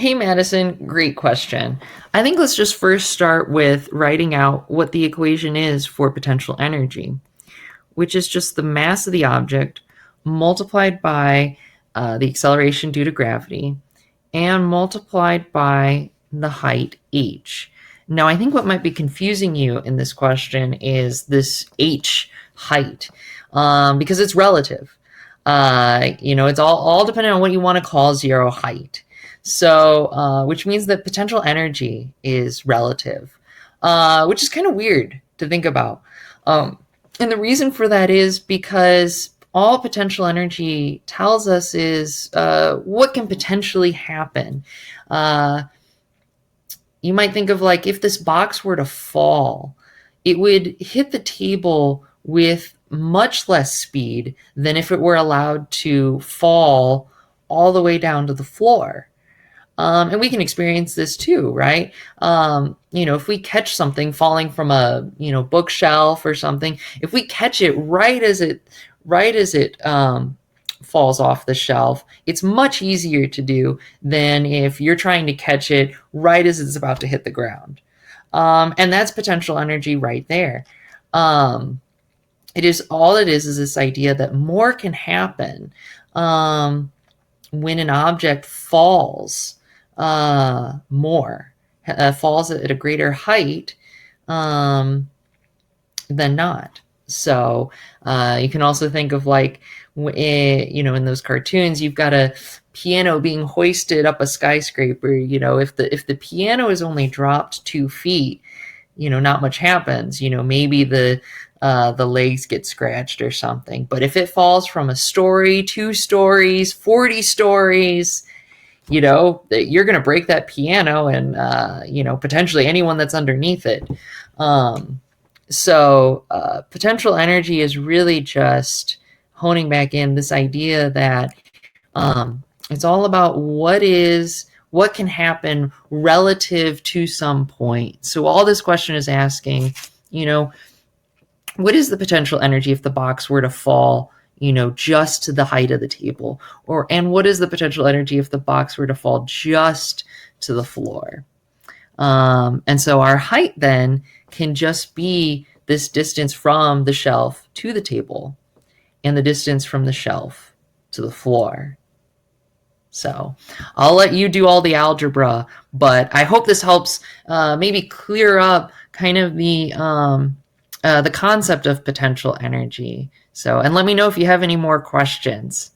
Hey, Madison, great question. I think let's just first start with writing out what the equation is for potential energy, which is just the mass of the object multiplied by the acceleration due to gravity and multiplied by the height h. Now, I think what might be confusing you in this question is this h height, because it's relative. It's all dependent on what you want to call zero height. So, which means that potential energy is relative, which is kind of weird to think about. And the reason for that is because all potential energy tells us is what can potentially happen. Uh, you might think of like if this box were to fall, it would hit the table with much less speed than if it were allowed to fall all the way down to the floor. And we can experience this too, right? If we catch something falling from a bookshelf or something, if we catch it right as it falls off the shelf, it's much easier to do than if you're trying to catch it right as it's about to hit the ground. And that's potential energy right there. It is this idea that more can happen when an object falls falls at a greater height than not. So you can also think of like, in those cartoons, you've got a piano being hoisted up a skyscraper. If the piano is only dropped 2 feet, not much happens. Maybe the legs get scratched or something. But if it falls from a story, 2 stories, 40 stories, you're going to break that piano and, potentially anyone that's underneath it. So potential energy is really just honing back in this idea that it's all about what can happen relative to some point. So all this question is asking, what is the potential energy if the box were to fall, just to the height of the table? And what is the potential energy if the box were to fall just to the floor? And so our height then can just be this distance from the shelf to the table and the distance from the shelf to the floor. So I'll let you do all the algebra, but I hope this helps maybe clear up kind of the concept of potential energy. So, and let me know if you have any more questions.